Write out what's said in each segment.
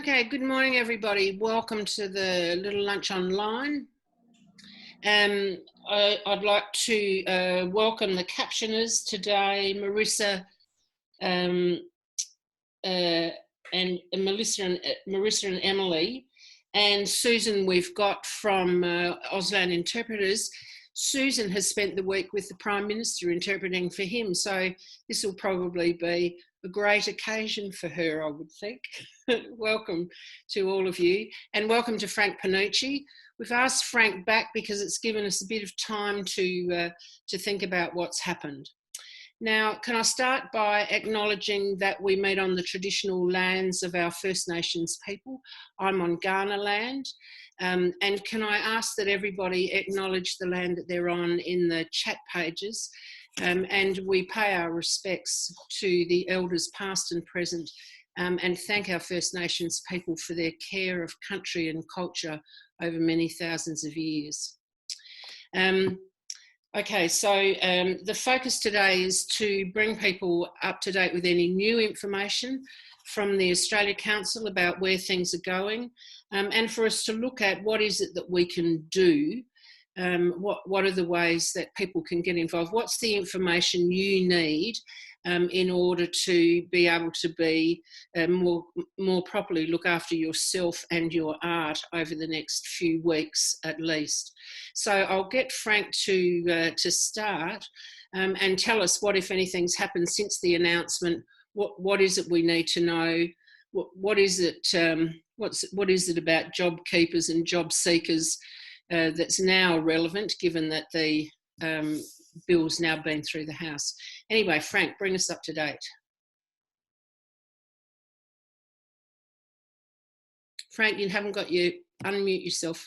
Okay, good morning, everybody. Welcome to the Little Lunch Online. I'd like to welcome the Captioners today, Marissa and Marissa and Emily, and Susan we've got from Auslan Interpreters. Susan has spent the week with the Prime Minister interpreting for him, so this will probably be a great occasion for her, I would think. Welcome to all of you, and welcome to Frank Panucci. We've asked Frank back because it's given us a bit of time to think about what's happened. Now, can I start by acknowledging that we meet on the traditional lands of our First Nations people? I'm on Kaurna land, and can I ask that everybody acknowledge the land that they're on in the chat pages, and we pay our respects to the elders past and present, and thank our First Nations people for their care of country and culture over many thousands of years. Okay, so the focus today is to bring people up to date with any new information from the Australia Council about where things are going, and for us to look at what is it that we can do, what are the ways that people can get involved, what's the information you need in order to be able to be more properly look after yourself and your art over the next few weeks at least. So I'll get Frank to start and tell us what, if anything's happened since the announcement. What is it we need to know? What is it about job keepers and job seekers that's now relevant, given that the bill's now been through the House? Anyway, Frank, bring us up to date. Frank, you haven't got you. Unmute yourself.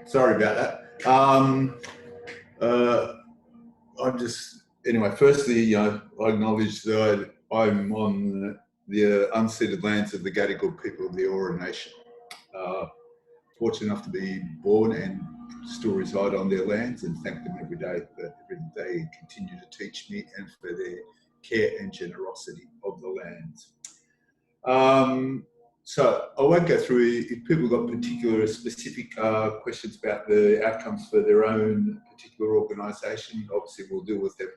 Sorry about that. Anyway, firstly, I acknowledge that I'm on the unceded lands of the Gadigal people of the Eora Nation. Fortunate enough to be born and still reside on their lands, and thank them every day that every day continue to teach me and for their care and generosity of the lands. So I won't go through. If people got particular specific questions about the outcomes for their own particular organisation, obviously we'll deal with them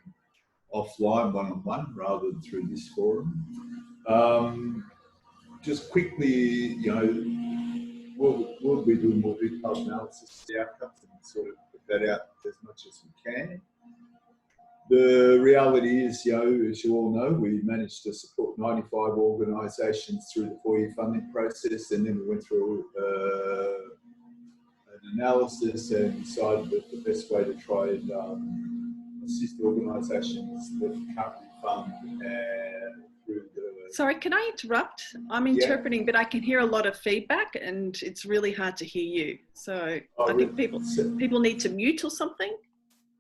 offline, one-on-one, rather than through this forum. Just quickly, we'll be doing more detailed analysis of the outcomes and sort of put that out as much as we can. The reality is, as you all know, we managed to support 95 organisations through the 4-year funding process, and then we went through an analysis and decided that the best way to try and assist organisations that currently fund through the... Sorry, can I interrupt? I'm interpreting, but I can hear a lot of feedback and it's really hard to hear you. So I think people need to mute or something.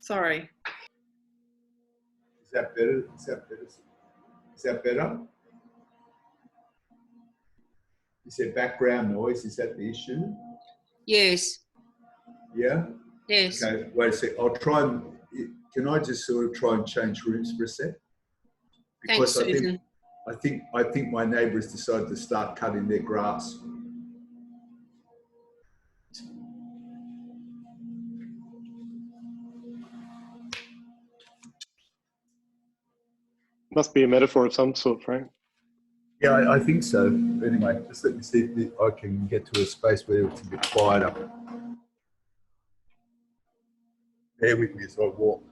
Sorry. Is that better? Is that better? Is there background noise? Is that the issue? Yes. Yeah? Yes. Okay, wait a sec. I'll try and... Can I just sort of try and change rooms for a sec? Because thanks, Susan. I think my neighbours decided to start cutting their grass. Must be a metaphor of some sort, Frank. Yeah, I think so. Anyway, just let me see if I can get to a space where it's a bit quieter. Bear with me as I walk.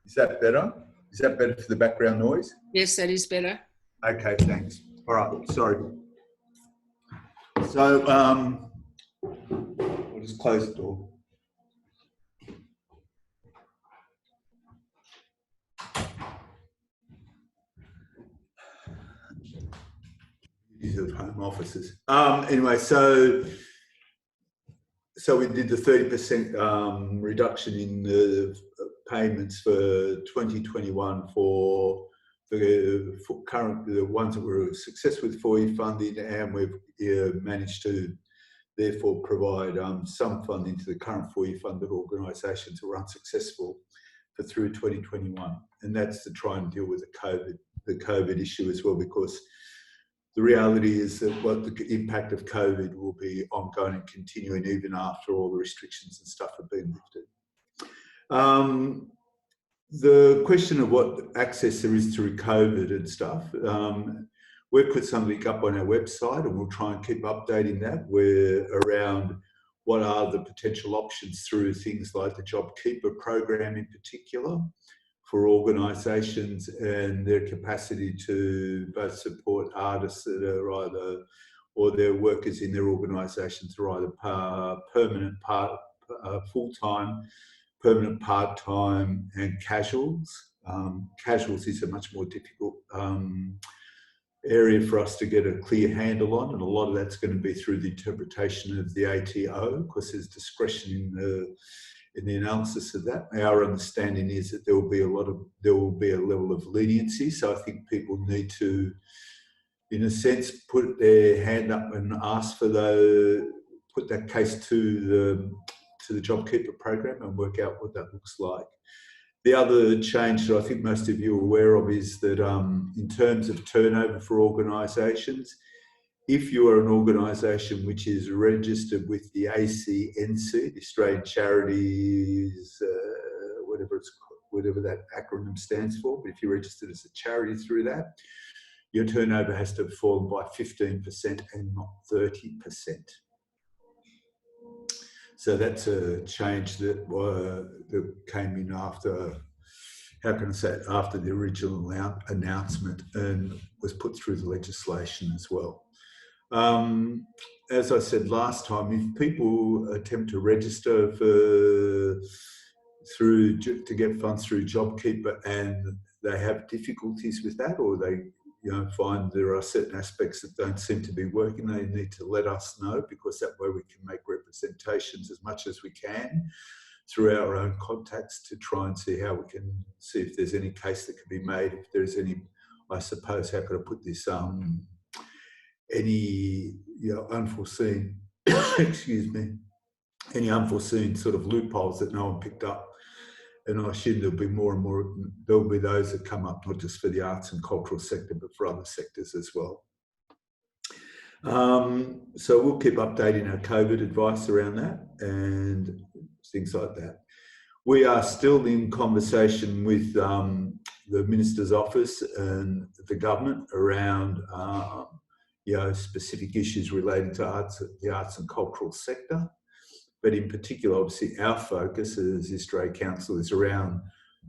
Is that better? Is that better for the background noise? Yes, that is better. Okay, thanks. All right, sorry. So, I'll just close the door. These are home offices. Anyway, so we did the 30% reduction in the payments for 2021 for the ones that were successful with 4-year funding, and we've managed to therefore provide some funding to the current fully funded organisations who are unsuccessful for through 2021. And that's to try and deal with the COVID issue as well, because the reality is that what the impact of COVID will be ongoing and continuing even after all the restrictions and stuff have been lifted. The question of what access there is through COVID and stuff, we've put something up on our website and we'll try and keep updating that. We're around what are the potential options through things like the JobKeeper program in particular for organisations and their capacity to both support artists that are either, or their workers in their organisations are either permanent, full-time, permanent part-time and casuals. Casuals is a much more difficult area for us to get a clear handle on, and a lot of that's going to be through the interpretation of the ATO, because there's discretion in the analysis of that. Our understanding is that there will be a level of leniency, so I think people need to, in a sense, put their hand up and ask for put that case to the JobKeeper program and work out what that looks like. The other change that I think most of you are aware of is that in terms of turnover for organisations, if you are an organisation which is registered with the ACNC, the Australian Charities, whatever that acronym stands for, but if you're registered as a charity through that, your turnover has to have fallen by 15% and not 30%. So that's a change that came in after, after the original announcement and was put through the legislation as well. As I said last time, if people attempt to register to get funds through JobKeeper and they have difficulties with that, or they find there are certain aspects that don't seem to be working, they need to let us know, because that way we can make representations as much as we can through our own contacts to try and see how we can see if there's any case that can be made, if there's any, I suppose, how could I put this, any unforeseen, excuse me, any unforeseen sort of loopholes that no one picked up. And I assume there'll be more and more, there'll be those that come up, not just for the arts and cultural sector, but for other sectors as well. So we'll keep updating our COVID advice around that and things like that. We are still in conversation with the Minister's Office and the government around specific issues related to the arts and cultural sector. But in particular, obviously, our focus as the Australia Council is around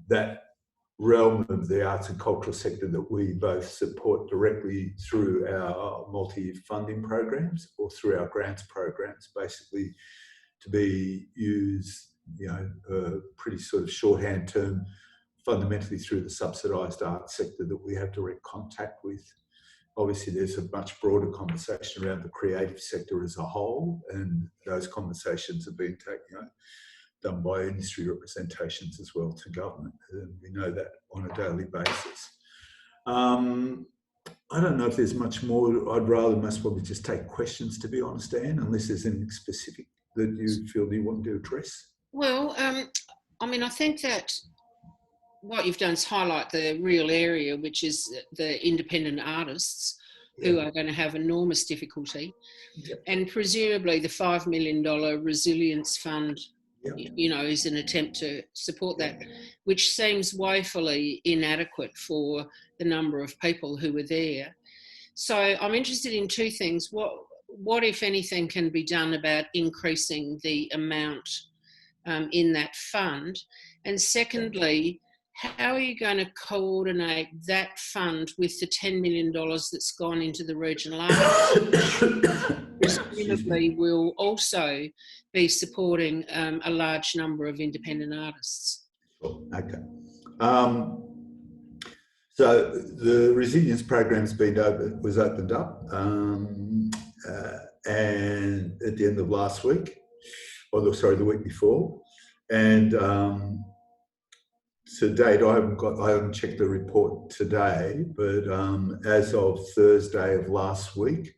that realm of the arts and cultural sector that we both support directly through our multi-year funding programs or through our grants programs, basically to be used, a pretty sort of shorthand term, fundamentally through the subsidised arts sector that we have direct contact with. Obviously, there's a much broader conversation around the creative sector as a whole, and those conversations have been done by industry representations as well to government, and we know that on a daily basis. I don't know if there's much more. I'd rather most probably just take questions, to be honest, Anne, unless there's anything specific that you feel you want to address. Well, I think that what you've done is highlight the real area, which is the independent artists who are going to have enormous difficulty. And presumably the $5 million resilience fund, is an attempt to support that, which seems woefully inadequate for the number of people who are there. So I'm interested in two things. What if anything, can be done about increasing the amount in that fund? And secondly, how are you going to coordinate that fund with the $10 million that's gone into the regional arts? Presumably will also be supporting a large number of independent artists. Okay. So the resilience program's was opened up and at the end of last week, the week before, and to date, I haven't checked the report today, but as of Thursday of last week,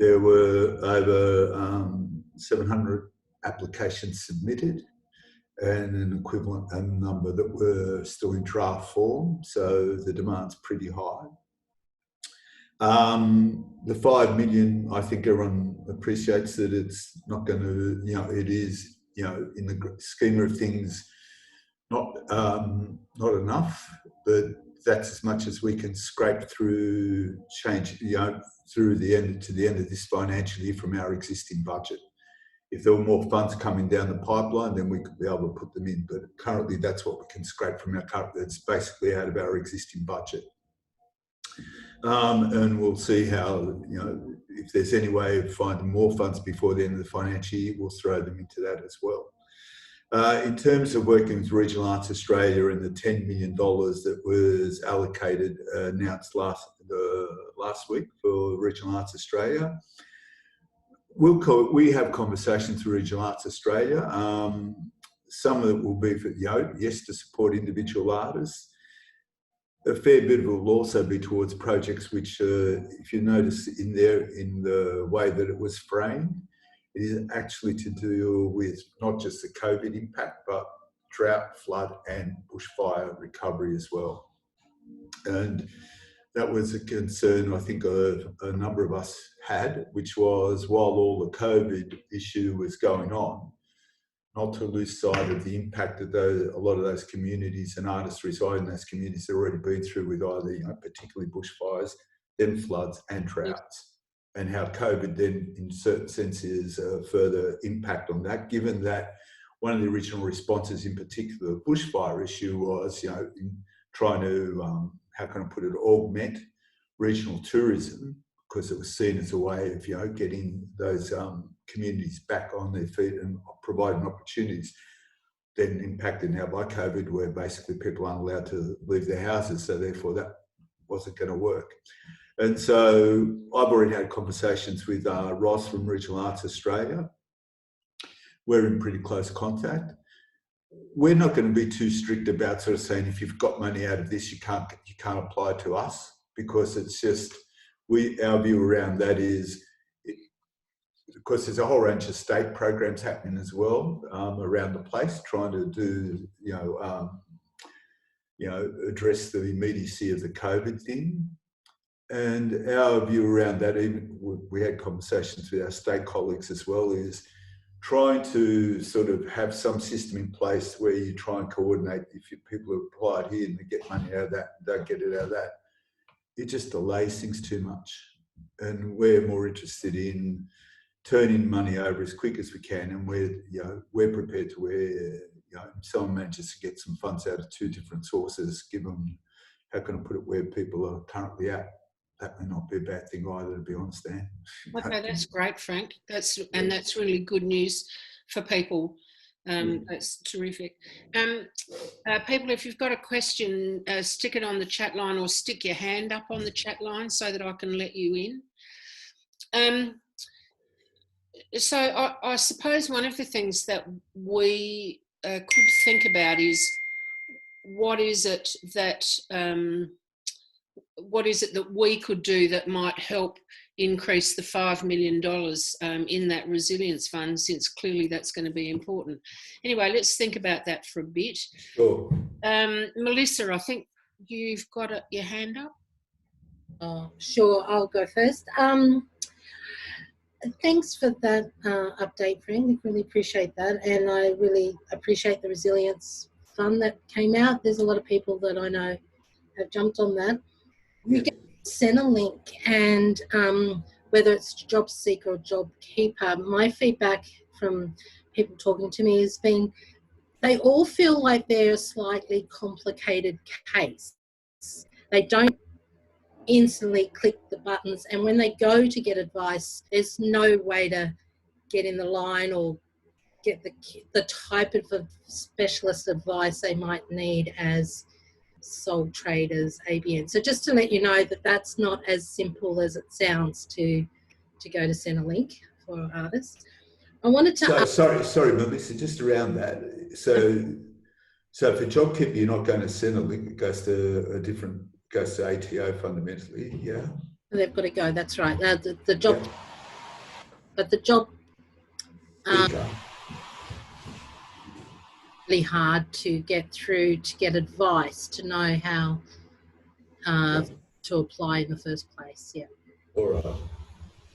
There were over 700 applications submitted and an equivalent number that were still in draft form, so the demand's pretty high. The 5 million, I think everyone appreciates that it's not going to, it is, in the scheme of things, not enough, but that's as much as we can scrape through through the end to the end of this financial year from our existing budget. If there were more funds coming down the pipeline, then we could be able to put them in. But currently, that's what we can scrape from our current. It's basically out of our existing budget. And we'll see how, if there's any way of finding more funds before the end of the financial year, we'll throw them into that as well. In terms of working with Regional Arts Australia and the $10 million that was allocated, announced last week for Regional Arts Australia, we have conversations with Regional Arts Australia. Some of it will be for, yes, to support individual artists. A fair bit of it will also be towards projects which, if you notice in the way that it was framed, it is actually to deal with not just the COVID impact, but drought, flood, and bushfire recovery as well. And that was a concern I think a number of us had, which was while all the COVID issue was going on, not to lose sight of the impact that a lot of those communities and artists reside in those communities have already been through with either, particularly bushfires, then floods and droughts, and how COVID then, in certain senses, a further impact on that, given that one of the original responses, in particular, the bushfire issue was, in trying to, how can I put it, augment regional tourism, because it was seen as a way of, getting those communities back on their feet and providing opportunities, then impacted now by COVID, where basically people aren't allowed to leave their houses, so therefore that wasn't going to work. And so I've already had conversations with Ross from Regional Arts Australia. We're in pretty close contact. We're not going to be too strict about sort of saying, if you've got money out of this, you can't apply to us, because it's just, our view around that is, because there's a whole range of state programs happening as well around the place, trying to do, address the immediacy of the COVID thing. And our view around that, even we had conversations with our state colleagues as well, is trying to sort of have some system in place where you try and coordinate. If people have applied here and they get money out of that, don't get it out of that, it just delays things too much. And we're more interested in turning money over as quick as we can, and we're prepared to where someone manages to get some funds out of two different sources, given, how can I put it, where people are currently at. That may not be a bad thing either, to be honest, Dan. Okay, that's great, Frank. That's really good news for people. That's terrific. People, if you've got a question, stick it on the chat line, or stick your hand up on the chat line so that I can let you in. So I suppose one of the things that we could think about is, what is it that we could do that might help increase the $5 million in that resilience fund, since clearly that's going to be important. Anyway, let's think about that for a bit. Sure. Melissa, I think you've got your hand up. Oh, sure, I'll go first. Thanks for that update, Frank. I really appreciate that. And I really appreciate the resilience fund that came out. There's a lot of people that I know have jumped on that. You get Centrelink, and whether it's Job Seeker or Job Keeper, my feedback from people talking to me has been they all feel like they're a slightly complicated case. They don't instantly click the buttons, and when they go to get advice, there's no way to get in the line or get the type of specialist advice they might need as sole traders, ABN. So just to let you know that that's not as simple as it sounds to go to Centrelink for artists. I wanted to sorry, Melissa, just around that. So for JobKeeper, you're not going to Centrelink, it goes to ATO fundamentally, yeah? They've got to go, that's right. The job, But the job really hard to get through, to get advice, to know how to apply in the first place. Yeah. All right.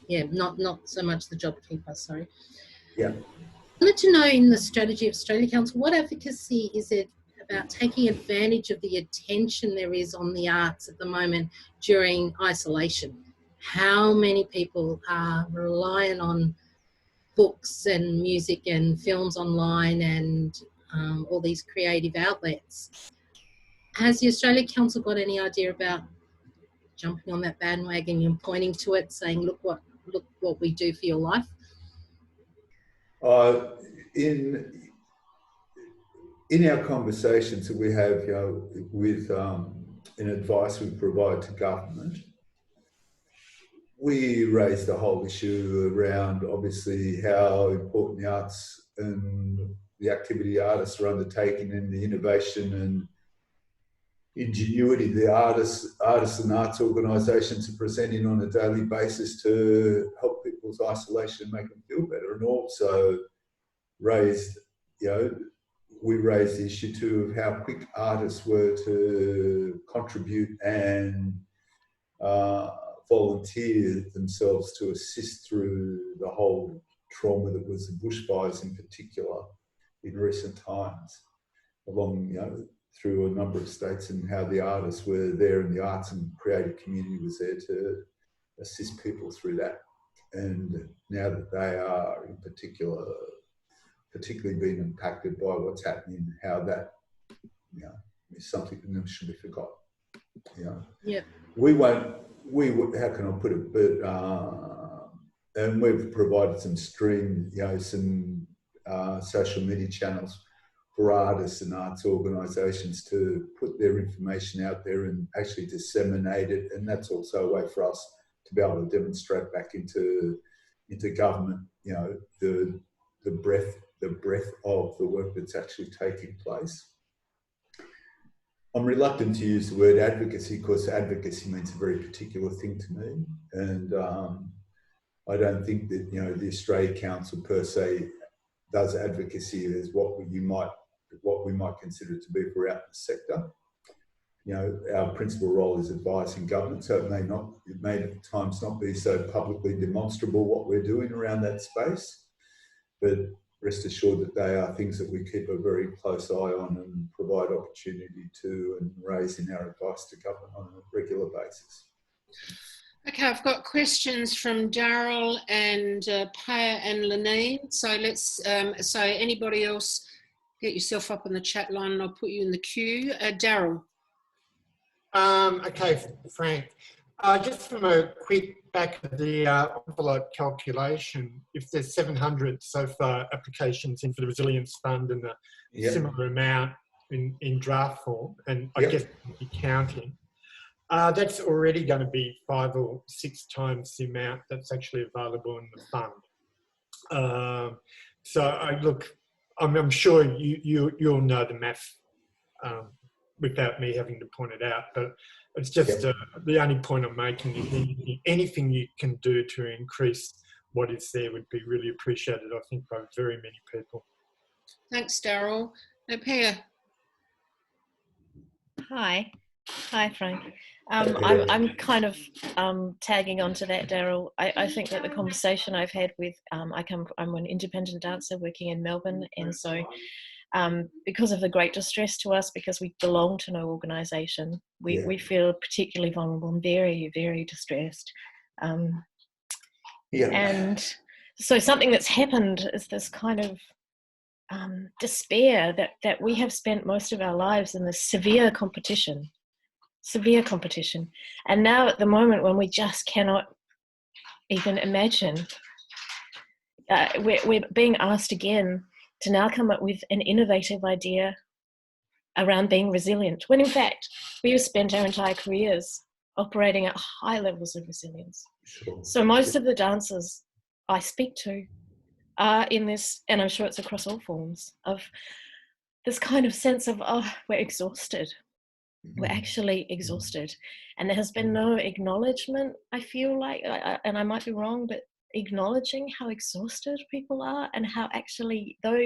Yeah, not so much the job keeper, sorry. Yeah. I wanted to know, in the strategy of Australia Council, what advocacy is it about taking advantage of the attention there is on the arts at the moment during isolation? How many people are relying on books and music and films online and all these creative outlets? Has the Australia Council got any idea about jumping on that bandwagon and pointing to it, saying, look what we do for your life? In our conversations that we have, with in advice we provide to government, we raise the whole issue around obviously how important the arts and the activity artists are undertaking, and the innovation and ingenuity the artists and arts organisations are presenting on a daily basis to help people's isolation and make them feel better. And also raised, we raised the issue too of how quick artists were to contribute and volunteer themselves to assist through the whole trauma that was the bushfires in particular in recent times, along, through a number of states, and how the artists were there and the arts and creative community was there to assist people through that. And now that they are in particularly being impacted by what's happening, how that, is something that should be forgotten. Yeah. How can I put it? But and we've provided some some social media channels for artists and arts organisations to put their information out there and actually disseminate it. And that's also a way for us to be able to demonstrate back into government, the breadth of the work that's actually taking place. I'm reluctant to use the word advocacy because advocacy means a very particular thing to me. And I don't think that, the Australia Council per se does advocacy as what we might consider to be for out in the sector. Our principal role is advising government, so it may at times not be so publicly demonstrable what we're doing around that space, but rest assured that they are things that we keep a very close eye on and provide opportunity to and raise in our advice to government on a regular basis. Okay, I've got questions from Daryl and Paya and Lanine. So let's, so anybody else, get yourself up on the chat line and I'll put you in the queue. Daryl. Okay, Frank. Just from a quick back of the envelope calculation, if there's 700 so far applications in for the Resilience Fund and a similar amount in draft form, and I guess we'll be counting, that's already going to be 5 or 6 times the amount that's actually available in the fund. I'm sure you'll know the math without me having to point it out, but it's just the only point I'm making is anything you can do to increase what is there would be really appreciated, I think, by very many people. Thanks, Daryl. Pia. Hi, Frank. I'm kind of tagging on to that, Daryl. I think that the conversation I've had with, I'm an independent dancer working in Melbourne, and so because of the great distress to us, because we belong to no organisation, we feel particularly vulnerable and very, very distressed. And so something that's happened is this kind of despair that we have spent most of our lives in this severe competition. And now at the moment when we just cannot even imagine, we're being asked again to now come up with an innovative idea around being resilient, when in fact we have spent our entire careers operating at high levels of resilience. Sure. So most of the dancers I speak to are in this, and I'm sure it's across all forms, of this kind of sense of, we're exhausted. We're actually exhausted. And there has been no acknowledgement, I feel like, and I might be wrong, but acknowledging how exhausted people are and how actually, though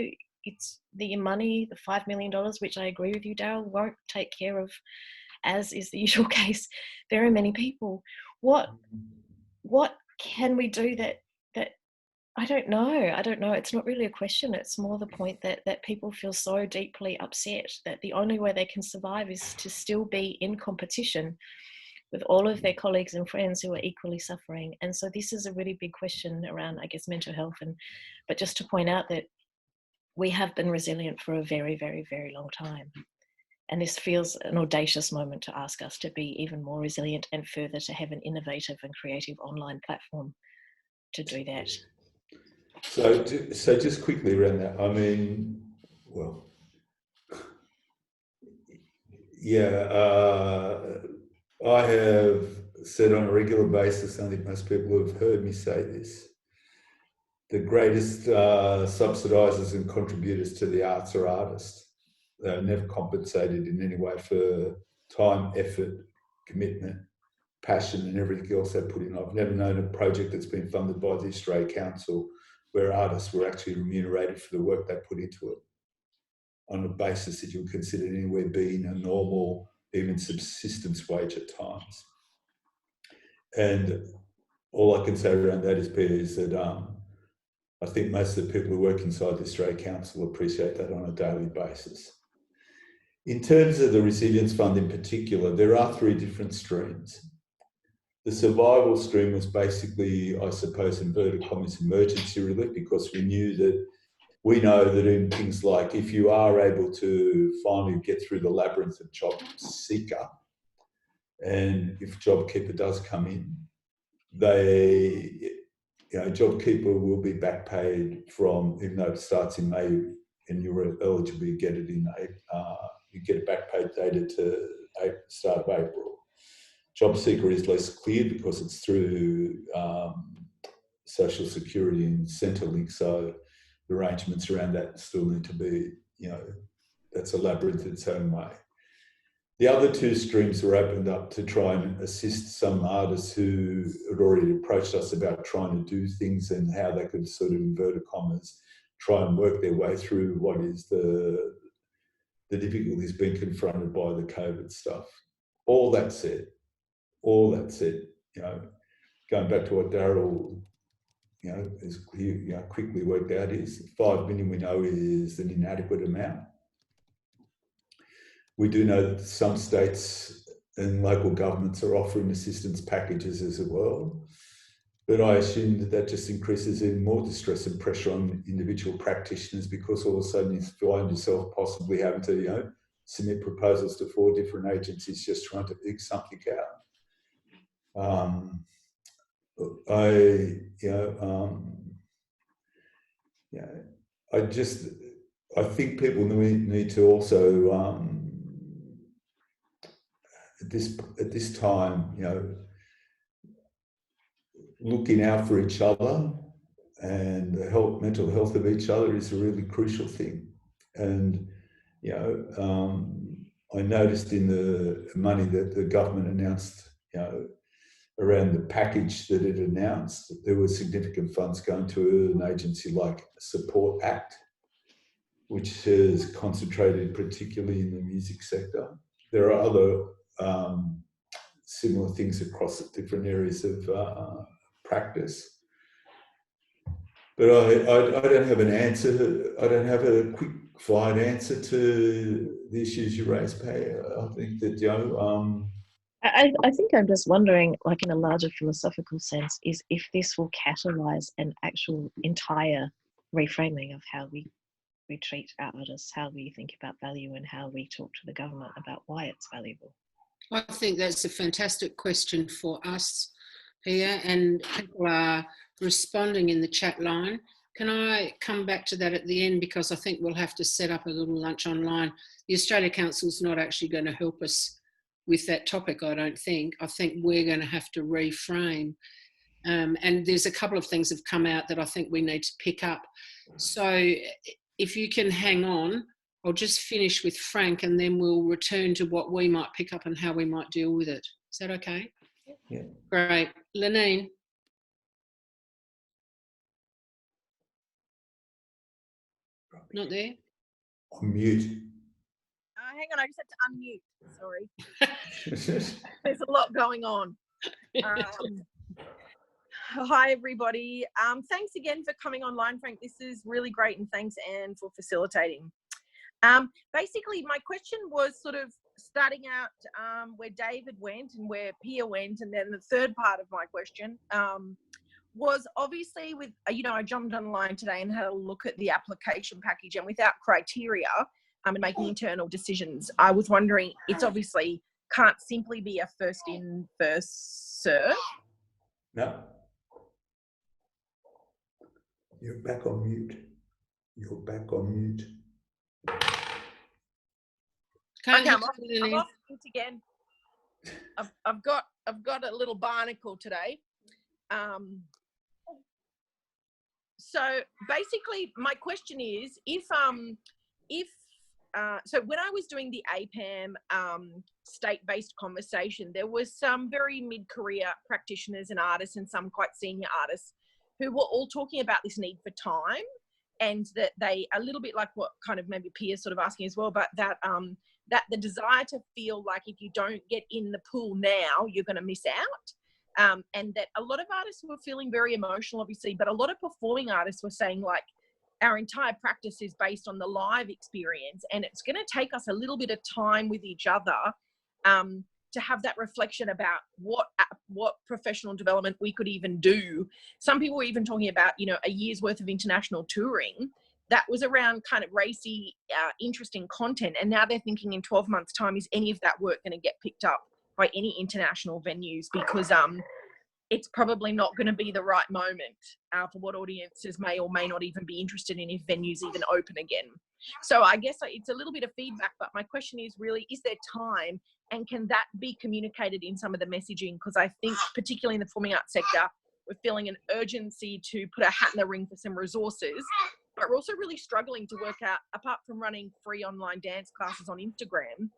it's the money, the $5 million, which I agree with you, Daryl, won't take care of, as is the usual case, very many people. What can we do that I don't know. It's not really a question. It's more the point that people feel so deeply upset that the only way they can survive is to still be in competition with all of their colleagues and friends who are equally suffering. And so this is a really big question around, I guess, mental health. But just to point out that we have been resilient for a very, very, very long time. And this feels an audacious moment to ask us to be even more resilient and further to have an innovative and creative online platform to do that. So just quickly around that, I mean, well, yeah, I have said on a regular basis, I think most people have heard me say this, the greatest subsidisers and contributors to the arts are artists. They're never compensated in any way for time, effort, commitment, passion and everything else they put in. I've never known a project that's been funded by the Australia Council where artists were actually remunerated for the work they put into it on a basis that you would consider anywhere being a normal, even subsistence wage at times. And all I can say around that is that I think most of the people who work inside the Australia Council appreciate that on a daily basis. In terms of the Resilience Fund in particular, there are 3 different streams. The survival stream was basically, I suppose, inverted commas, emergency relief, because we know that in things like if you are able to finally get through the labyrinth of job seeker, and if JobKeeper does come in, JobKeeper will be back paid from, even though it starts in May and you're eligible, you get it in you get it back paid dated to start of April. JobSeeker is less clear because it's through Social Security and Centrelink, so the arrangements around that still need to be, that's a labyrinth in its own way. The other 2 streams were opened up to try and assist some artists who had already approached us about trying to do things and how they could sort of, inverted commas, try and work their way through what is the difficulties being confronted by the COVID stuff. All that said, going back to what Daryl, is quickly worked out, is 5 million we know is an inadequate amount. We do know that some states and local governments are offering assistance packages as well, but I assume that just increases even more distress and pressure on individual practitioners, because all of a sudden you find yourself possibly having to, submit proposals to 4 different agencies just trying to eke something out. I think people need to also, at this time, looking out for each other, and the mental health of each other is a really crucial thing. And I noticed in the money that the government announced, around the package that it announced, there were significant funds going to an agency like Support Act, which is concentrated particularly in the music sector. There are other similar things across different areas of practice. But I don't have an answer. I don't have a quick flight answer to the issues you raised, Pay. I think that, I think I'm just wondering, like in a larger philosophical sense, is if this will catalyse an actual entire reframing of how we treat our artists, how we think about value, and how we talk to the government about why it's valuable. I think that's a fantastic question for us here, and people are responding in the chat line. Can I come back to that at the end, because I think we'll have to set up a little lunch online. The Australia Council's not actually going to help us with that topic, I don't think. I think we're going to have to reframe. And there's a couple of things have come out that I think we need to pick up. So if you can hang on, I'll just finish with Frank, and then we'll return to what we might pick up and how we might deal with it. Is that okay? Yeah. Great. Lenine. Not there? On mute. Hang on, I just had to unmute. Sorry. There's a lot going on. Hi, everybody. Thanks again for coming online, Frank. This is really great, and thanks, Anne, for facilitating. Basically, my question was sort of starting out where David went and where Pia went, and then the third part of my question was obviously with, I jumped online today and had a look at the application package, and without criteria and making internal decisions, I was wondering, it's obviously can't simply be a first in, first serve. No. You're back on mute. You're back on mute. Okay, I'm off mute again. I've got a little barnacle today. So basically, my question is, so when I was doing the APAM state-based conversation, there was some very mid-career practitioners and artists and some quite senior artists who were all talking about this need for time, and that they, a little bit like what kind of maybe Pia's sort of asking as well, but that the desire to feel like if you don't get in the pool now, you're going to miss out. And that a lot of artists were feeling very emotional, obviously, but a lot of performing artists were saying, like, our entire practice is based on the live experience, and it's going to take us a little bit of time with each other to have that reflection about what professional development we could even do. Some people were even talking about, a year's worth of international touring that was around kind of racy, interesting content. And now they're thinking in 12 months' time, is any of that work going to get picked up by any international venues? Because it's probably not going to be the right moment for what audiences may or may not even be interested in if venues even open again. So I guess it's a little bit of feedback, but my question is really, is there time, and can that be communicated in some of the messaging? Because I think particularly in the performing arts sector, we're feeling an urgency to put a hat in the ring for some resources, but we're also really struggling to work out, apart from running free online dance classes on Instagram,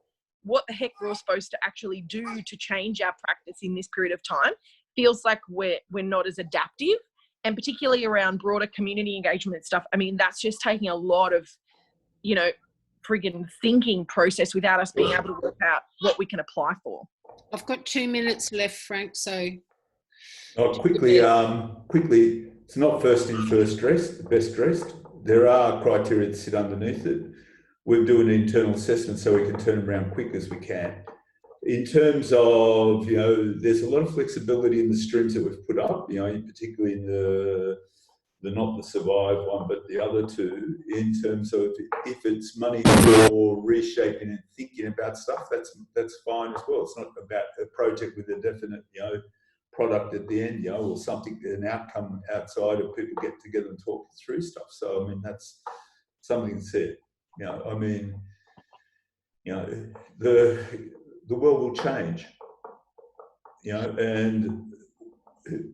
what the heck we're supposed to actually do to change our practice in this period of time. Feels like we're not as adaptive, and particularly around broader community engagement stuff. I mean, that's just taking a lot of, friggin' thinking process without us being able to work out what we can apply for. I've got 2 minutes left, Frank, so. Quickly, it's not first in, first dressed, best dressed. There are criteria that sit underneath it. We'll do an internal assessment so we can turn them around quick as we can. In terms of, there's a lot of flexibility in the streams that we've put up, particularly in the not the Survive one, but the other two, in terms of if it's money for reshaping and thinking about stuff, that's fine as well. It's not about a project with a definite, product at the end, or something, an outcome outside of people get together and talk through stuff. So, I mean, that's something that's it. The world will change, and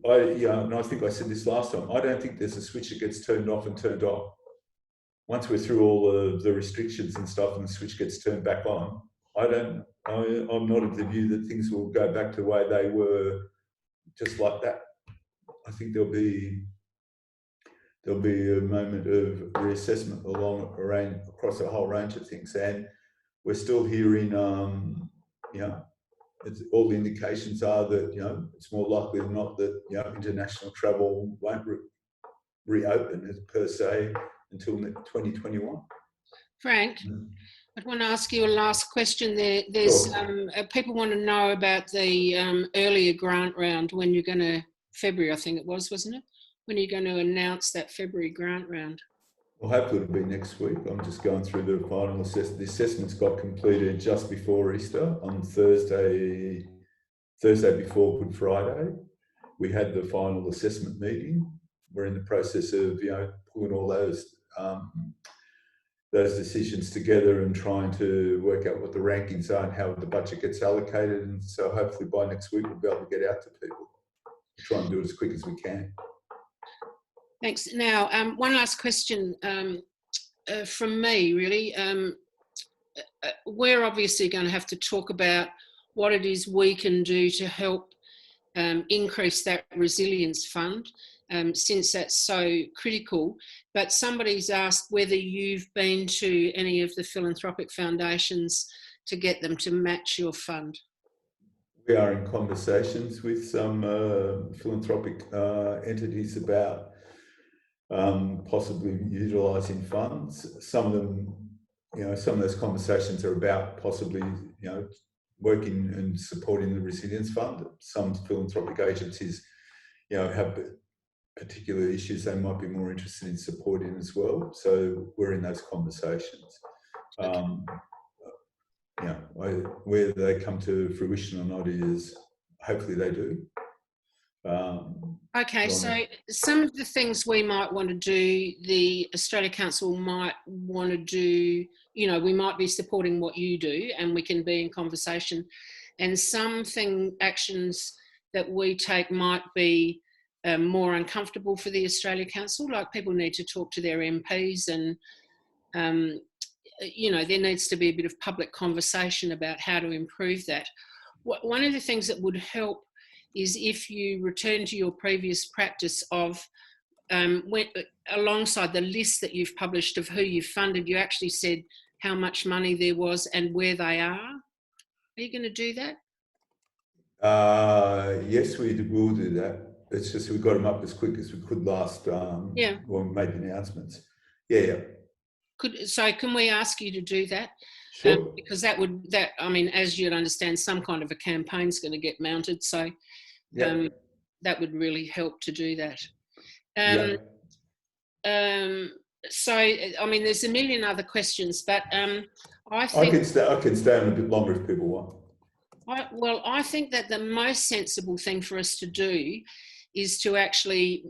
I think I said this last time, I don't think there's a switch that gets turned off and turned on. Once we're through all of the restrictions and stuff and the switch gets turned back on, I'm not of the view that things will go back to the way they were just like that. I think there'll be a moment of reassessment across a whole range of things, and we're still hearing, all the indications are that it's more likely than not that international travel won't reopen per se until 2021. Frank, I want to ask you a last question. There's people want to know about the earlier grant round. When you're going to February, I think it was, wasn't it? When are you going to announce that February grant round? Well, hopefully it'll be next week. I'm just going through the final assessment. The assessments got completed just before Easter on Thursday before Good Friday. We had the final assessment meeting. We're in the process of pulling all those decisions together and trying to work out what the rankings are and how the budget gets allocated. And so hopefully by next week we'll be able to get out to people. Try and do it as quick as we can. Thanks. Now, one last question from me, really. We're obviously going to have to talk about what it is we can do to help increase that resilience fund. since that's so critical. But somebody's asked whether you've been to any of the philanthropic foundations to get them to match your fund. We are in conversations with some philanthropic entities about possibly utilising funds. Some of them, some of those conversations are about possibly, working and supporting the Resilience Fund. Some philanthropic agencies, have particular issues they might be more interested in supporting as well. So we're in those conversations. Whether they come to fruition or not is, hopefully they do. Okay, so some of the things we might want to do, the Australia Council might want to do, we might be supporting what you do and we can be in conversation. And actions that we take might be more uncomfortable for the Australia Council, like people need to talk to their MPs and, there needs to be a bit of public conversation about how to improve that. One of the things that would help is if you return to your previous practice of, alongside the list that you've published of who you've funded, you actually said how much money there was and where they are. Are you going to do that? Yes, we will do that. It's just we got them up as quick as we could last when we made the announcements. Yeah. So can we ask you to do that? Sure. Because as you'd understand, some kind of a campaign's going to get mounted. So that would really help to do that. There's a million other questions, but I think I can stay on a bit longer if people want. I think that the most sensible thing for us to do is to actually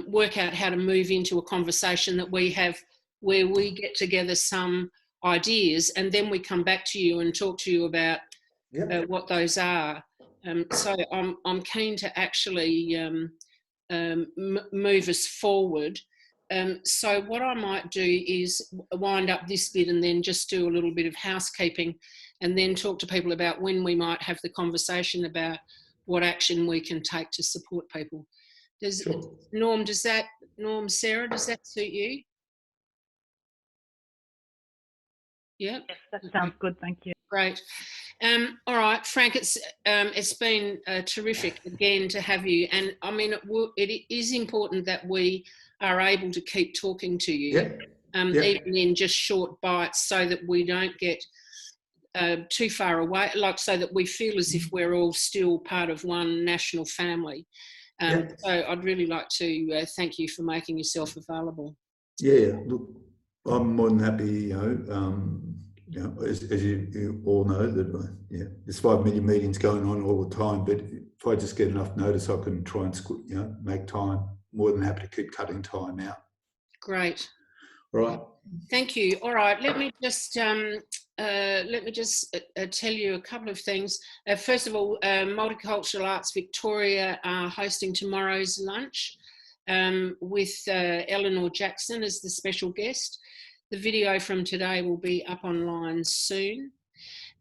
work out how to move into a conversation that we have where we get together some ideas and then we come back to you and talk to you about what those are. So I'm keen to actually move us forward. So what I might do is wind up this bit and then just do a little bit of housekeeping and then talk to people about when we might have the conversation about what action we can take to support people. Norm, Sarah, does that suit you? Yeah. Yes, that sounds good. Thank you. Great. All right, Frank, it's been terrific again to have you. And it is important that we are able to keep talking to you, even in just short bites, so that we don't get too far away, so that we feel as if we're all still part of one national family. So I'd really like to thank you for making yourself available. Yeah, look, I'm more than happy, as you all know, that there's 5 million meetings going on all the time, but if I just get enough notice, I can try and make time. More than happy to keep cutting time out. Great. All right. Thank you. All right, let me just tell you a couple of things. First of all, Multicultural Arts Victoria are hosting tomorrow's lunch with Eleanor Jackson as the special guest. The video from today will be up online soon.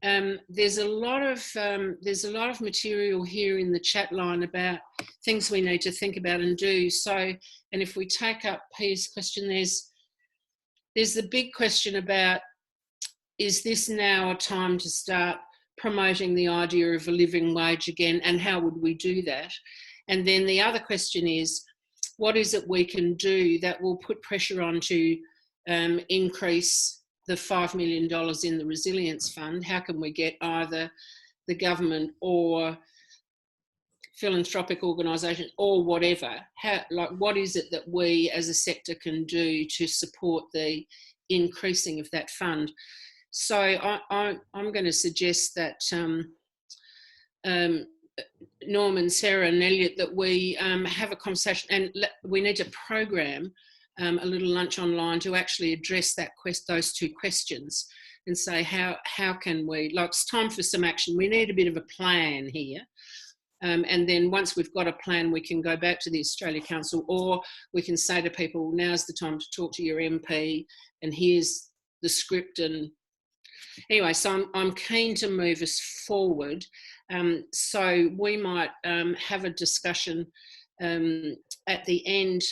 There's a lot of material here in the chat line about things we need to think about and do. So, and if we take up Pia's question, there's the big question about, is this now a time to start promoting the idea of a living wage again, and how would we do that? And then the other question is, what is it we can do that will put pressure on to increase the $5 million in the Resilience Fund? How can we get either the government or philanthropic organisations or whatever, what is it that we as a sector can do to support the increasing of that fund? So I'm going to suggest that Norman, Sarah and Elliot, that we have a conversation, and we need to program a little lunch online to actually address those two questions and say how can we, it's time for some action. We need a bit of a plan here. And then once we've got a plan, we can go back to the Australia Council, or we can say to people, now's the time to talk to your MP and here's the script. And anyway, so I'm keen to move us forward. So we might have a discussion at the end,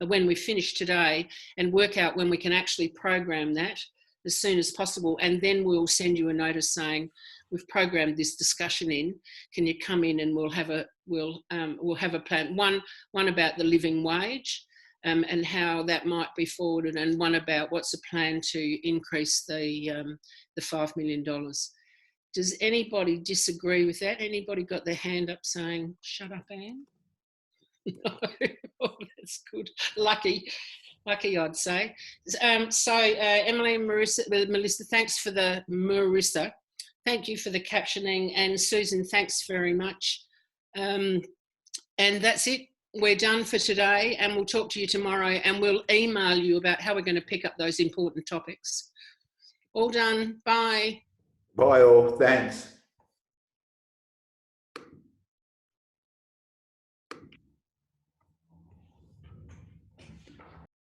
when we finish today, and work out when we can actually program that as soon as possible. And then we'll send you a notice saying, we've programmed this discussion in. Can you come in and we'll have a plan. One about the living wage and how that might be forwarded, and one about what's the plan to increase the $5 million. Does anybody disagree with that? Anybody got their hand up saying, shut up, Anne? No. Oh, that's good. Lucky, I'd say. Emily and Melissa, thanks for the Marissa. Thank you for the captioning, and Susan, thanks very much. And that's it. We're done for today, and we'll talk to you tomorrow, and we'll email you about how we're going to pick up those important topics. All done. Bye. Bye all. Thanks.